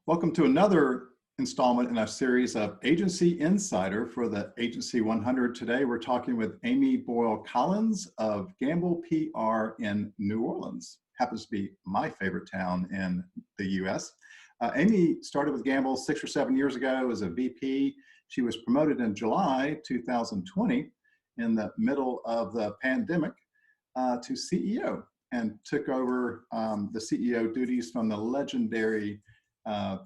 Welcome to another installment in our series of Agency Insider for the Agency 100. Today, we're talking with Amy Boyle Collins of Gambel PR in New Orleans. Happens to be my favorite town in the US. Amy started with Gambel 6 or 7 years ago as a VP. She was promoted in July 2020 in the middle of the pandemic to CEO and took over the CEO duties from the legendary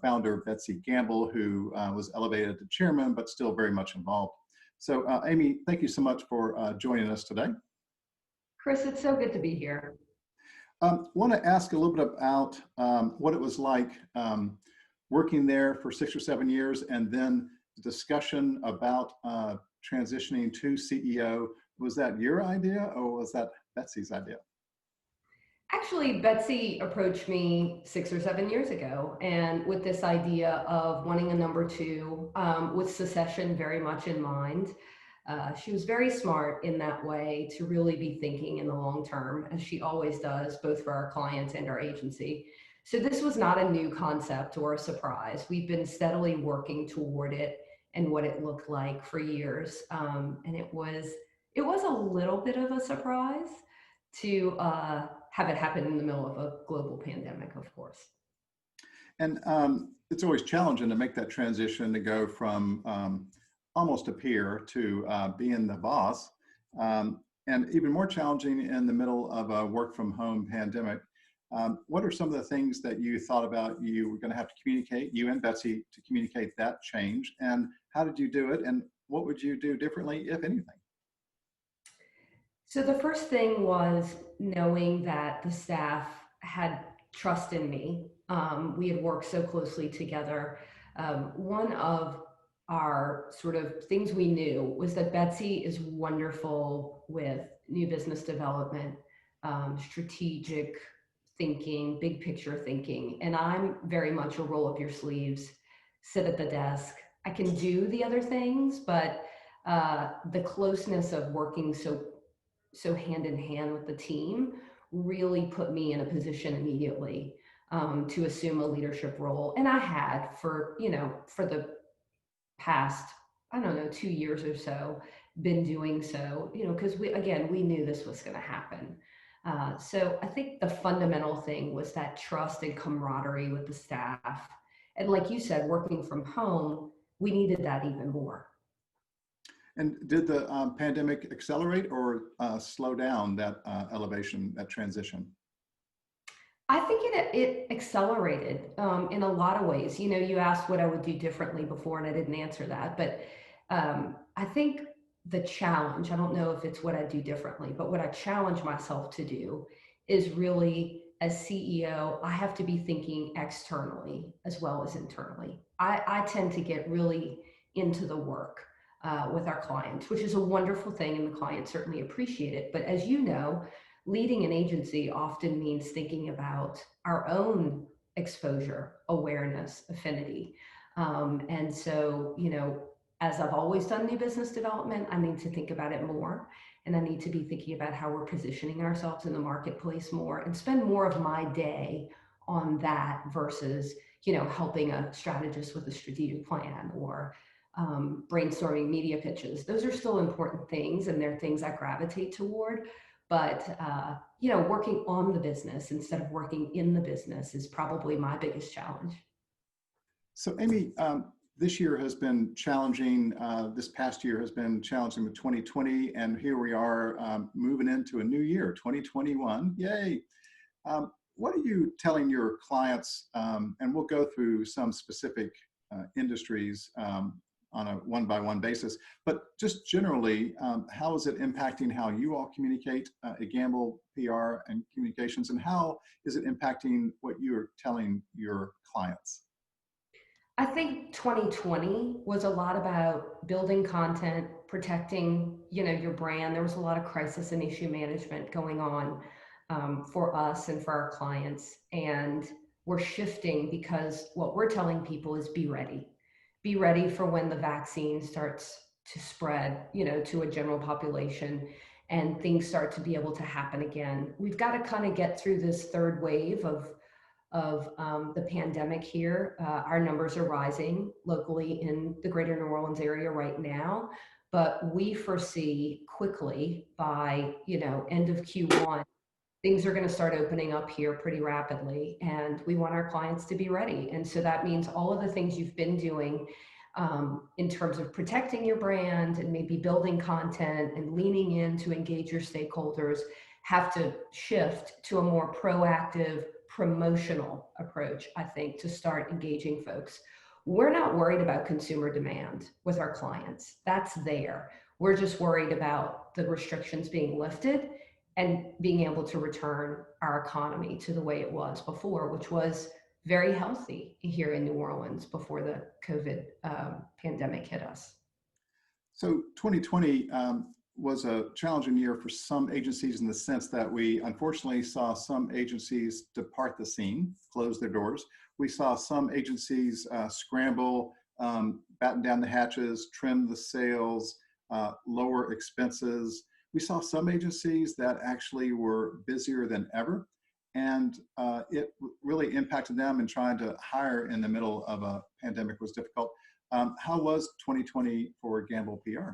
founder Betsie Gambel, who was elevated to chairman, but still very much involved. So Amy, thank you so much for joining us today. Chris, it's so good to be here. Want to ask a little bit about what it was like working there for 6 or 7 years, and then the discussion about transitioning to CEO. Was that your idea or was that Betsie's idea? Actually, Betsie approached me 6 or 7 years ago, and with this idea of wanting a number two, with succession very much in mind. She was very smart in that way to really be thinking in the long term, as she always does, both for our clients and our agency. So this was not a new concept or a surprise. We've been steadily working toward it and what it looked like for years. And it was a little bit of a surprise to have it happen in the middle of a global pandemic, of course. And it's always challenging to make that transition to go from almost a peer to being the boss, and even more challenging in the middle of a work from home pandemic. What are some of the things that you thought about you were going to have to communicate, you and Betsie, to communicate that change? And how did you do it? And what would you do differently, if anything? So the first thing was knowing that the staff had trust in me. We had worked so closely together. One of our sort of things we knew was that Betsie is wonderful with new business development, strategic thinking, big picture thinking. And I'm very much a roll up your sleeves, sit at the desk. I can do the other things, but the closeness of working so hand in hand with the team really put me in a position immediately to assume a leadership role. And I had for the past, 2 years or so, been doing so, because we knew this was going to happen. So I think the fundamental thing was that trust and camaraderie with the staff. And like you said, working from home, we needed that even more. And did the pandemic accelerate or slow down that elevation, that transition? I think it accelerated in a lot of ways. You asked what I would do differently before, and I didn't answer that. But I think the challenge, I don't know if it's what I do differently, but what I challenge myself to do is really, as CEO, I have to be thinking externally as well as internally. I tend to get really into the work with our clients, which is a wonderful thing, and the clients certainly appreciate it. But as you know, leading an agency often means thinking about our own exposure, awareness, affinity. And so, as I've always done new business development, I need to think about it more. And I need to be thinking about how we're positioning ourselves in the marketplace more and spend more of my day on that versus, helping a strategist with a strategic plan or brainstorming media pitches. Those are still important things, and they're things I gravitate toward. But, working on the business instead of working in the business is probably my biggest challenge. So Amy, this year has been challenging. This past year has been challenging with 2020, and here we are moving into a new year, 2021. Yay. What are you telling your clients? And we'll go through some specific industries on a one-by-one basis, but just generally, how is it impacting how you all communicate at Gambel PR and Communications, and how is it impacting what you're telling your clients? I think 2020 was a lot about building content, protecting, your brand. There was a lot of crisis and issue management going on for us and for our clients, and we're shifting because what we're telling people is be ready. Be ready for when the vaccine starts to spread, to a general population and things start to be able to happen again. We've got to kind of get through this third wave of of the pandemic here. Our numbers are rising locally in the greater New Orleans area right now, but we foresee quickly by, end of Q1, things are going to start opening up here pretty rapidly, and we want our clients to be ready. And so that means all of the things you've been doing in terms of protecting your brand and maybe building content and leaning in to engage your stakeholders have to shift to a more proactive promotional approach, I think, to start engaging folks. We're not worried about consumer demand with our clients. That's there. We're just worried about the restrictions being lifted and being able to return our economy to the way it was before, which was very healthy here in New Orleans before the COVID pandemic hit us. So 2020 was a challenging year for some agencies in the sense that we unfortunately saw some agencies depart the scene, close their doors. We saw some agencies scramble, batten down the hatches, trim the sails, lower expenses. We saw some agencies that actually were busier than ever, and it really impacted them, and trying to hire in the middle of a pandemic was difficult. How was 2020 for Gambel PR?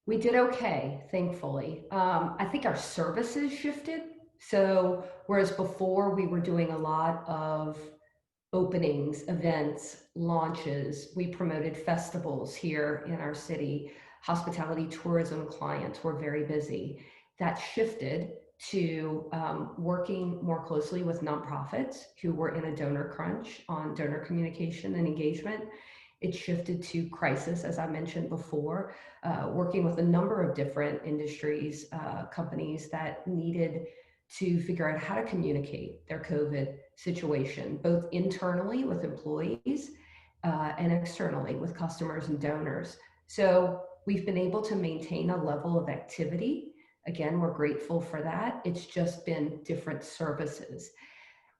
We did okay, thankfully. I think our services shifted. So whereas before we were doing a lot of openings, events, launches, we promoted festivals here in our city. Hospitality tourism clients were very busy. That shifted to working more closely with nonprofits who were in a donor crunch on donor communication and engagement. It shifted to crisis, as I mentioned before, working with a number of different industries, companies that needed to figure out how to communicate their COVID situation, both internally with employees and externally with customers and donors. So we've been able to maintain a level of activity. Again, we're grateful for that. It's just been different services.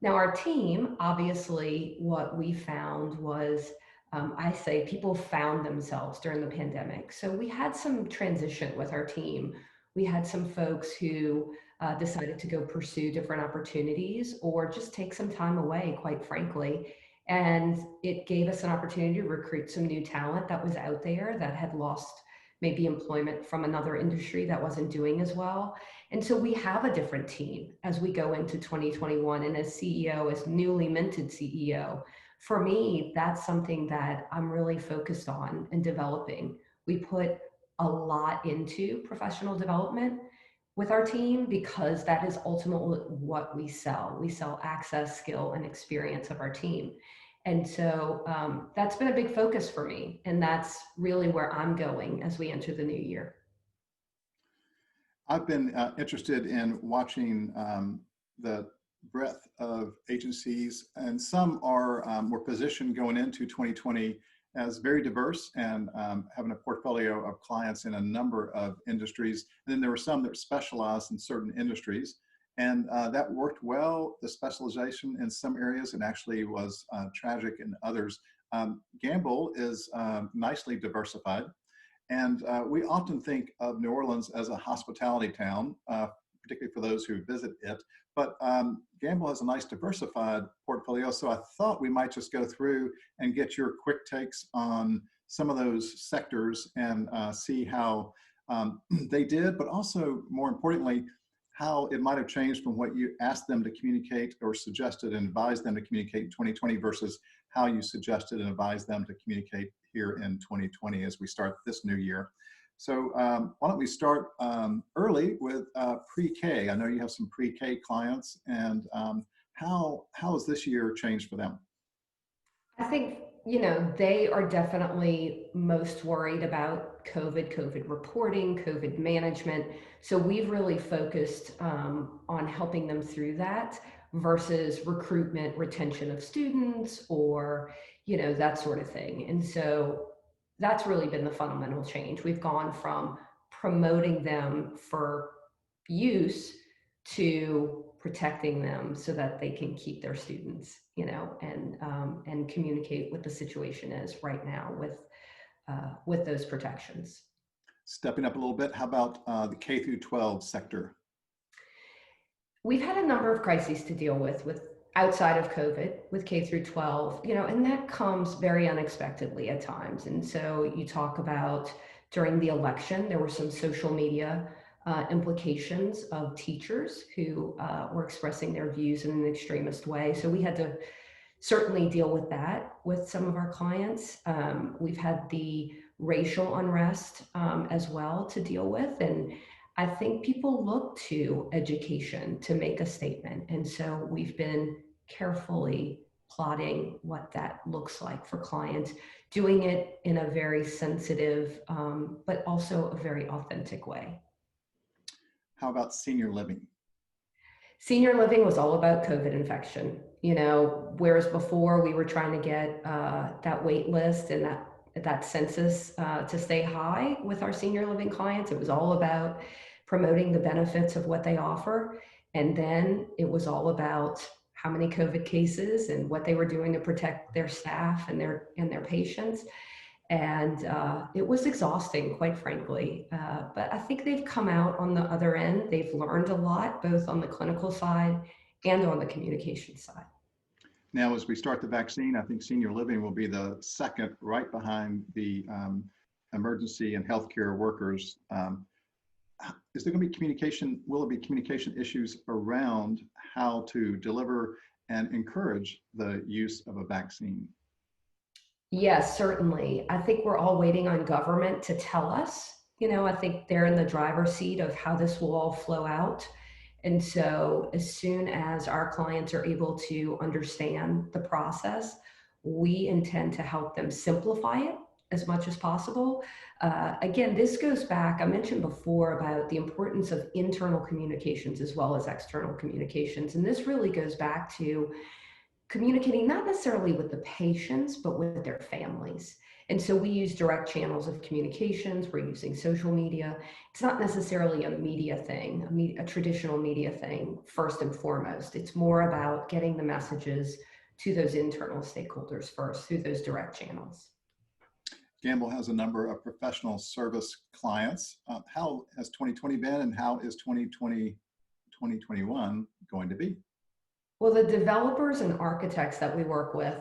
Now, our team, obviously, what we found was I say people found themselves during the pandemic. So we had some transition with our team. We had some folks who decided to go pursue different opportunities or just take some time away, quite frankly. And it gave us an opportunity to recruit some new talent that was out there that had lost maybe employment from another industry that wasn't doing as well. And so we have a different team as we go into 2021. And as CEO, as newly minted CEO, for me, that's something that I'm really focused on and developing. We put a lot into professional development with our team because that is ultimately what we sell. We sell access, skill, and experience of our team. And so that's been a big focus for me. And that's really where I'm going as we enter the new year. I've been interested in watching the breadth of agencies, and some are were positioned going into 2020 as very diverse and having a portfolio of clients in a number of industries. And then there were some that specialized in certain industries, and that worked well, the specialization in some areas, and actually was tragic in others. Gambel is nicely diversified, and we often think of New Orleans as a hospitality town, particularly for those who visit it. But Gambel has a nice diversified portfolio, so I thought we might just go through and get your quick takes on some of those sectors and see how they did, but also, more importantly, how it might have changed from what you asked them to communicate or suggested and advised them to communicate in 2020 versus how you suggested and advised them to communicate here in 2020 as we start this new year. So why don't we start early with pre-K? I know you have some pre-K clients, and how has this year changed for them? I think, they are definitely most worried about COVID reporting, COVID management. So we've really focused on helping them through that versus recruitment, retention of students, or, that sort of thing. And so that's really been the fundamental change. We've gone from promoting them for use to protecting them so that they can keep their students, and communicate what the situation is right now with those protections. Stepping up a little bit, how about the K through 12 sector? We've had a number of crises to deal with outside of COVID with K through 12, and that comes very unexpectedly at times. And so you talk about during the election, there were some social media implications of teachers who were expressing their views in an extremist way. So we had to certainly deal with that with some of our clients. We've had the racial unrest as well to deal with. And I think people look to education to make a statement. And so we've been carefully plotting what that looks like for clients, doing it in a very sensitive, but also a very authentic way. How about senior living? Senior living was all about COVID infection, whereas before we were trying to get that wait list and that census to stay high with our senior living clients. It was all about promoting the benefits of what they offer. And then it was all about how many COVID cases and what they were doing to protect their staff and their patients. And it was exhausting, quite frankly. But I think they've come out on the other end. They've learned a lot, both on the clinical side and on the communication side. Now, as we start the vaccine, I think senior living will be the second, right behind the emergency and healthcare workers. Is there going to be communication? Will there be communication issues around how to deliver and encourage the use of a vaccine? Yes, certainly. I think we're all waiting on government to tell us. I think they're in the driver's seat of how this will all flow out. And so as soon as our clients are able to understand the process, we intend to help them simplify it as much as possible. Again, this goes back, I mentioned before about the importance of internal communications as well as external communications. And this really goes back to communicating not necessarily with the patients, but with their families. And so we use direct channels of communications. We're using social media. It's not necessarily a media thing, a traditional media thing, first and foremost. It's more about getting the messages to those internal stakeholders first through those direct channels. Gambel has a number of professional service clients. How has 2020 been, and how is 2021 going to be? Well, the developers and architects that we work with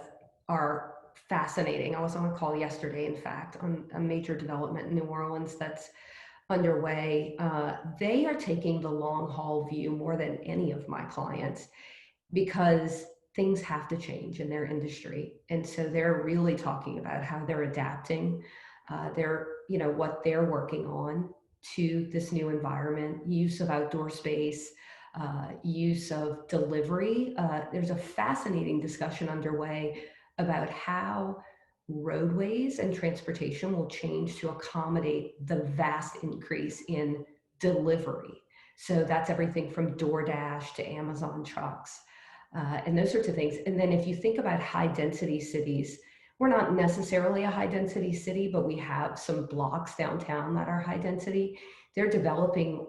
are fascinating. I was on a call yesterday, in fact, on a major development in New Orleans that's underway. They are taking the long haul view more than any of my clients because things have to change in their industry. And so they're really talking about how they're adapting what they're working on to this new environment, use of outdoor space, use of delivery. There's a fascinating discussion underway about how roadways and transportation will change to accommodate the vast increase in delivery. So that's everything from DoorDash to Amazon trucks and those sorts of things. And then if you think about high density cities, we're not necessarily a high density city, but we have some blocks downtown that are high density. They're developing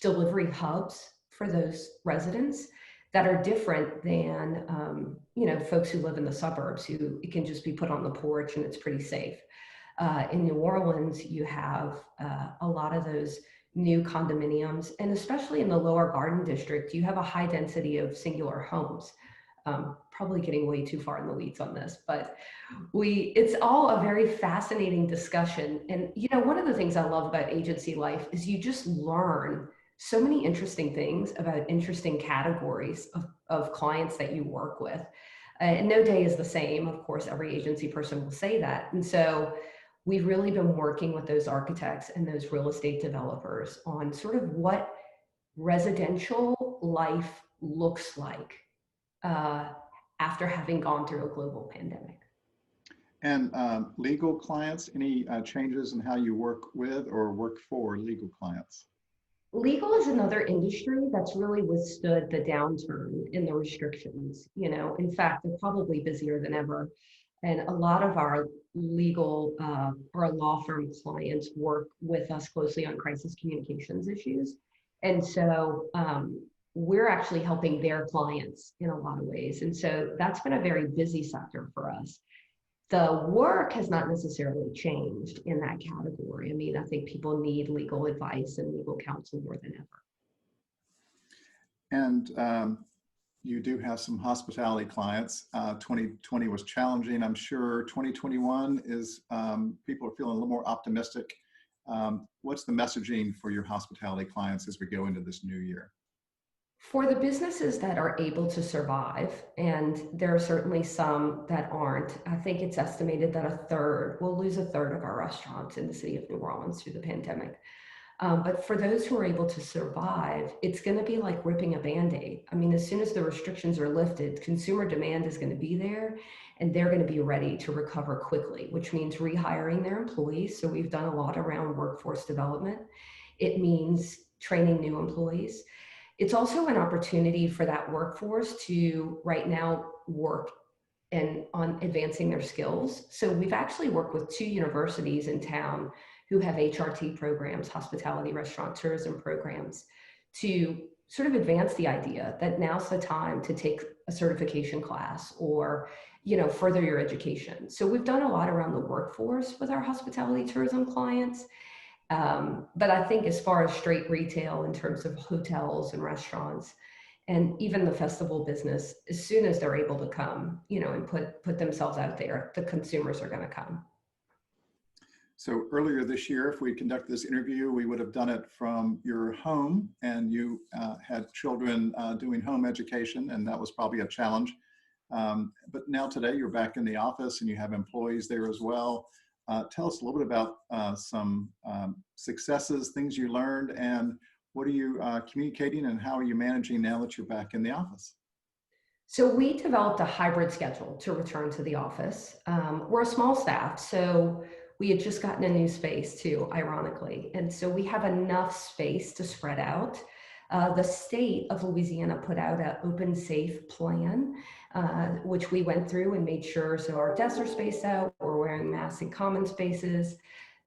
delivery hubs for those residents that are different than folks who live in the suburbs who it can just be put on the porch and it's pretty safe. In New Orleans, you have a lot of those new condominiums, and especially in the Lower Garden District, you have a high density of singular homes. Probably getting way too far in the weeds on this, but it's all a very fascinating discussion. And one of the things I love about agency life is you just learn so many interesting things about interesting categories of clients that you work with. And no day is the same. Of course, every agency person will say that. And so we've really been working with those architects and those real estate developers on sort of what residential life looks like after having gone through a global pandemic. And legal clients, any changes in how you work with or work for legal clients? Legal is another industry that's really withstood the downturn in the restrictions. In fact, they're probably busier than ever. And a lot of our legal or law firm clients work with us closely on crisis communications issues. And so we're actually helping their clients in a lot of ways. And so that's been a very busy sector for us. The work has not necessarily changed in that category. I mean, I think people need legal advice and legal counsel more than ever. And you do have some hospitality clients. 2020 was challenging. I'm sure 2021 is, people are feeling a little more optimistic. What's the messaging for your hospitality clients as we go into this new year? For the businesses that are able to survive, and there are certainly some that aren't, I think it's estimated that we'll lose a third of our restaurants in the city of New Orleans through the pandemic. But for those who are able to survive, it's going to be like ripping a Band-Aid. I mean, as soon as the restrictions are lifted, consumer demand is going to be there, and they're going to be ready to recover quickly, which means rehiring their employees. So we've done a lot around workforce development. It means training new employees. It's also an opportunity for that workforce to right now work and on advancing their skills. So we've actually worked with 2 universities in town who have HRT programs, hospitality, restaurant, tourism programs, to sort of advance the idea that now's the time to take a certification class or, further your education. So we've done a lot around the workforce with our hospitality tourism clients. But I think as far as straight retail in terms of hotels and restaurants, and even the festival business, as soon as they're able to come, and put themselves out there, the consumers are going to come. So earlier this year, if we conduct this interview, we would have done it from your home, and you had children doing home education, and that was probably a challenge. But now today you're back in the office and you have employees there as well. Tell us a little bit about some successes, things you learned, and what are you communicating, and how are you managing now that you're back in the office? So we developed a hybrid schedule to return to the office. We're a small staff, so we had just gotten a new space too, ironically. And so we have enough space to spread out. The state of Louisiana put out an open safe plan, which we went through and made sure, so our desks are spaced out, we're wearing masks in common spaces,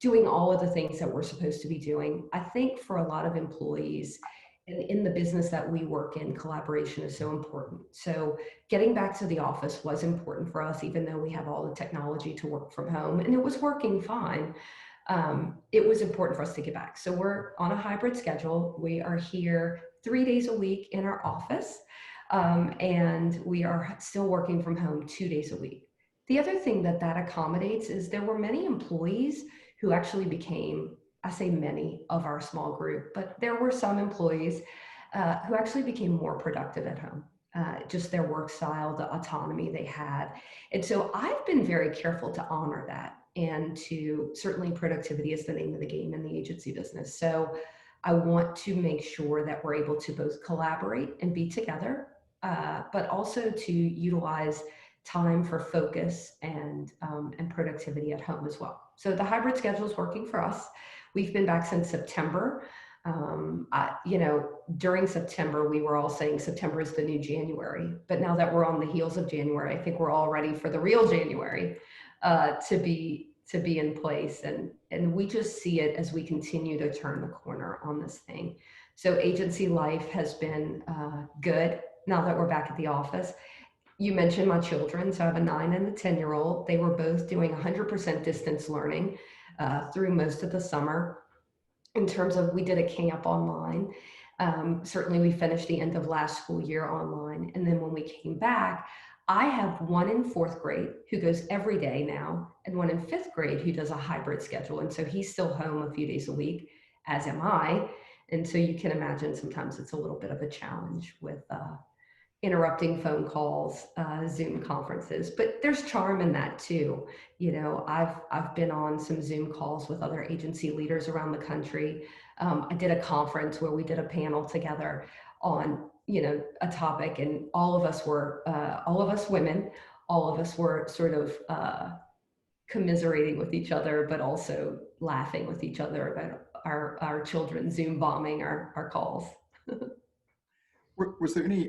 doing all of the things that we're supposed to be doing. I think for a lot of employees in the business that we work in, collaboration is so important. So getting back to the office was important for us, even though we have all the technology to work from home, and it was working fine. It was important for us to get back. So we're on a hybrid schedule. We are here 3 days a week in our office, and we are still working from home 2 days a week. The other thing that accommodates is there were many employees who actually became, I say many of our small group, but there were some employees who actually became more productive at home. Just their work style, the autonomy they had. And so I've been very careful to honor that, and to certainly productivity is the name of the game in the agency business. So I want to make sure that we're able to both collaborate and be together, but also to utilize time for focus and productivity at home as well. So the hybrid schedule is working for us. We've been back since September. During September, we were all saying September is the new January, but now that we're on the heels of January, I think we're all ready for the real January to be in place. And we just see it as we continue to turn the corner on this thing. So agency life has been good now that we're back at the office. You mentioned my children. So I have a 9 and a 10-year-old. They were both doing 100% distance learning through most of the summer. In terms of, we did a camp online. Certainly we finished the end of last school year online. And then when we came back, I have one in 4th grade who goes every day now, and one in 5th grade who does a hybrid schedule. And so he's still home a few days a week, as am I. And so you can imagine sometimes it's a little bit of a challenge with interrupting phone calls, Zoom conferences, but there's charm in that too. I've been on some Zoom calls with other agency leaders around the country. I did a conference where we did a panel together on, a topic, and all of us women, all of us were sort of commiserating with each other, but also laughing with each other about our children Zoom bombing our calls. Was there any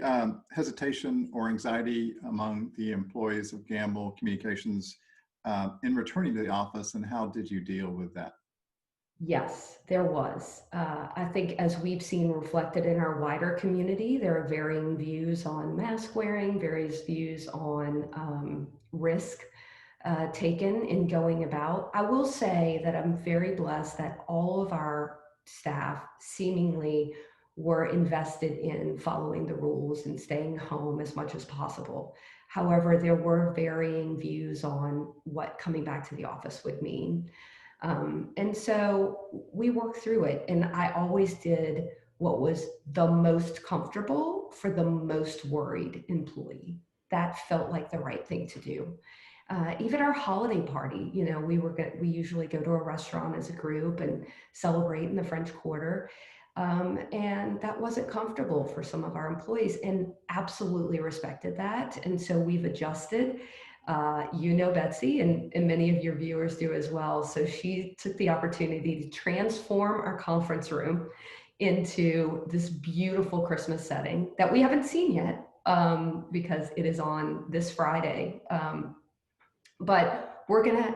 hesitation or anxiety among the employees of Gambel Communications in returning to the office, and how did you deal with that? Yes, there was. I think as we've seen reflected in our wider community, there are varying views on mask wearing, various views on risk taken in going about. I will say that I'm very blessed that all of our staff seemingly were invested in following the rules and staying home as much as possible. However, there were varying views on what coming back to the office would mean. And so we worked through it, and I always did what was the most comfortable for the most worried employee. That felt like the right thing to do. Even our holiday party, we usually go to a restaurant as a group and celebrate in the French Quarter. And that wasn't comfortable for some of our employees, and absolutely respected that. And so we've adjusted. Betsie, and many of your viewers do as well. So she took the opportunity to transform our conference room into this beautiful Christmas setting that we haven't seen yet, because it is on this Friday. But we're gonna,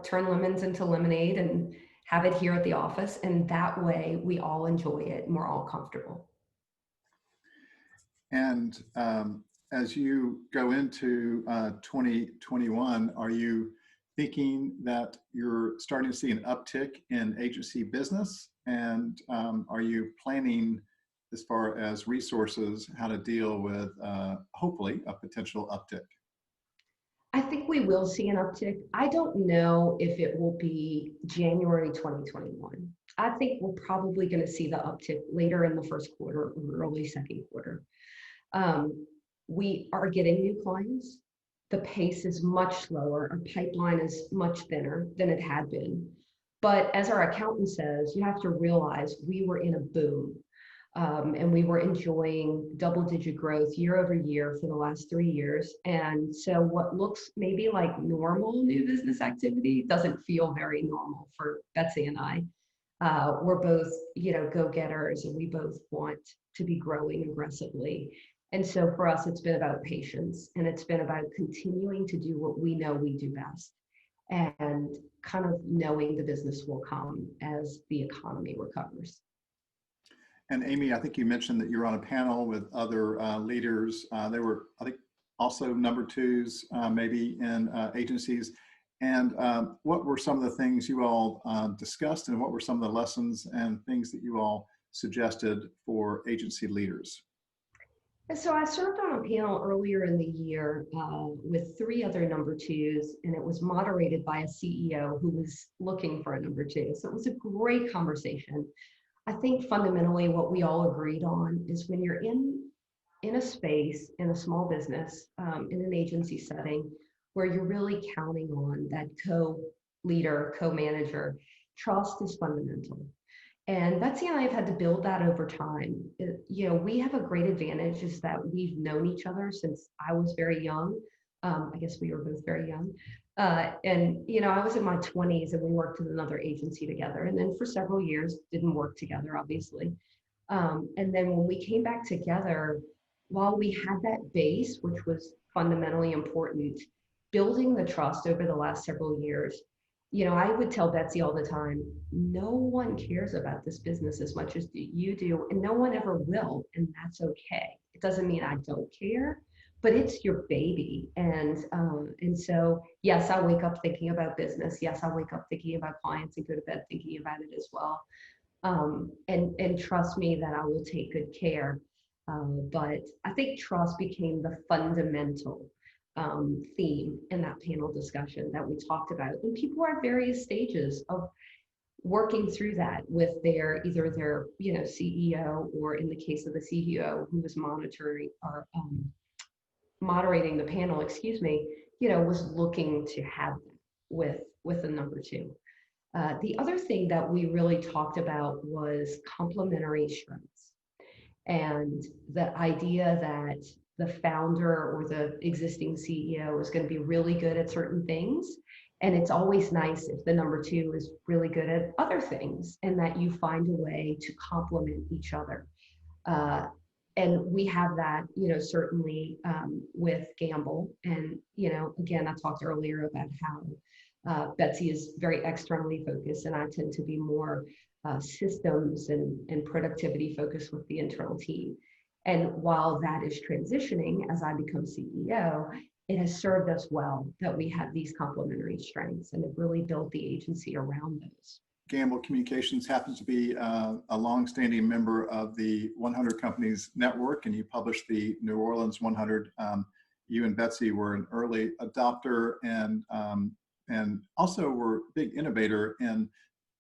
turn lemons into lemonade and have it here at the office. And that way we all enjoy it and we're all comfortable. And as you go into 2021, are you thinking that you're starting to see an uptick in agency business? And are you planning, as far as resources, how to deal with hopefully a potential uptick? I think we will see an uptick. I don't know if it will be January 2021. I think we're probably going to see the uptick later in the first quarter or early second quarter. We are getting new clients. The pace is much slower. Our pipeline is much thinner than it had been. But as our accountant says, you have to realize we were in a boom. And we were enjoying double-digit growth year over year for the last 3 years. And so what looks maybe like normal new business activity doesn't feel very normal for Betsie and I. We're both, go-getters, and we both want to be growing aggressively. And so for us, it's been about patience, and it's been about continuing to do what we know we do best, and kind of knowing the business will come as the economy recovers. And Amy, I think you mentioned that you're on a panel with other leaders. They were, I think, also number twos, maybe in agencies. And what were some of the things you all discussed, and what were some of the lessons and things that you all suggested for agency leaders? So I served on a panel earlier in the year with 3 other number twos, and it was moderated by a CEO who was looking for a number two. So it was a great conversation. I think fundamentally what we all agreed on is when you're in a space, in a small business, in an agency setting, where you're really counting on that co-leader, co-manager, trust is fundamental. And Betsie and I have had to build that over time. We have a great advantage is that we've known each other since I was very young. I guess we were both very young. And I was in my 20s, and we worked in another agency together. And then for several years, didn't work together, obviously. And then when we came back together, while we had that base, which was fundamentally important, building the trust over the last several years, I would tell Betsie all the time, no one cares about this business as much as you do, and no one ever will, and that's okay. It doesn't mean I don't care, but it's your baby. And so, yes, I wake up thinking about business. Yes, I wake up thinking about clients and go to bed thinking about it as well. And trust me that I will take good care. But I think trust became the fundamental theme in that panel discussion that we talked about. And people are at various stages of working through that with either their CEO, or in the case of the CEO who was monitoring or moderating the panel, was looking to have that with a number two. The other thing that we really talked about was complementary strengths, and the idea that the founder or the existing CEO is going to be really good at certain things. And it's always nice if the number two is really good at other things, and that you find a way to complement each other. And we have that, certainly with Gambel. And, again, I talked earlier about how Betsie is very externally focused, and I tend to be more systems and productivity focused with the internal team. And while that is transitioning as I become CEO, it has served us well that we have these complementary strengths, and it really built the agency around those. Gambel Communications happens to be a longstanding member of the 100 Companies Network, and you published the New Orleans 100. You and Betsie were an early adopter and also were a big innovator in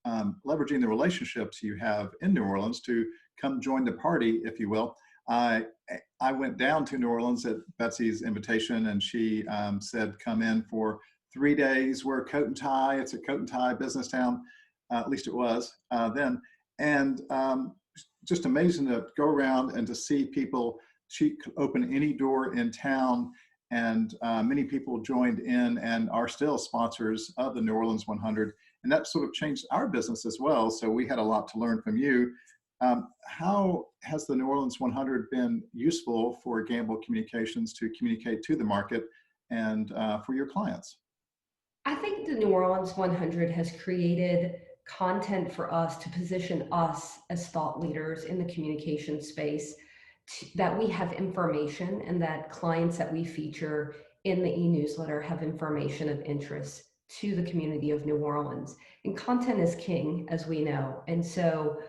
leveraging the relationships you have in New Orleans to come join the party, if you will. I went down to New Orleans at Betsie's invitation, and she said, come in for 3 days, wear a coat and tie. It's a coat and tie business town. At least it was then. And just amazing to go around and to see people. She could open any door in town, and many people joined in and are still sponsors of the New Orleans 100. And that sort of changed our business as well. So we had a lot to learn from you. How has the New Orleans 100 been useful for Gambel Communications to communicate to the market and for your clients? I think the New Orleans 100 has created content for us to position us as thought leaders in the communication space, that we have information and that clients that we feature in the e-newsletter have information of interest to the community of New Orleans. And content is king, as we know. And so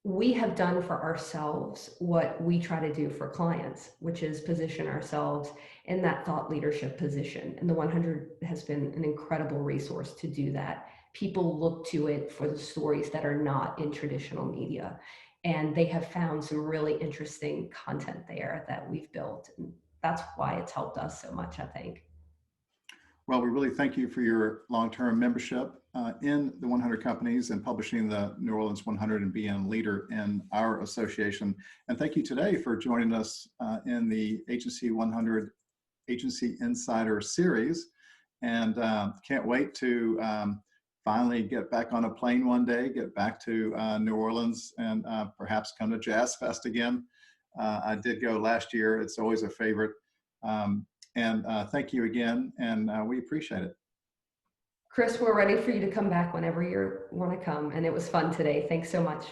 we have done for ourselves what we try to do for clients, which is position ourselves in that thought leadership position. And the 100 has been an incredible resource to do that. People look to it for the stories that are not in traditional media. And they have found some really interesting content there that we've built. And that's why it's helped us so much, I think. Well, we really thank you for your long-term membership in the 100 Companies and publishing the New Orleans 100 and being a leader in our association. And thank you today for joining us in the Agency 100 Agency Insider Series. And can't wait to finally get back on a plane one day, get back to New Orleans, and perhaps come to Jazz Fest again. I did go last year. It's always a favorite. And thank you again, and we appreciate it. Chris, we're ready for you to come back whenever you want to come, and it was fun today. Thanks so much.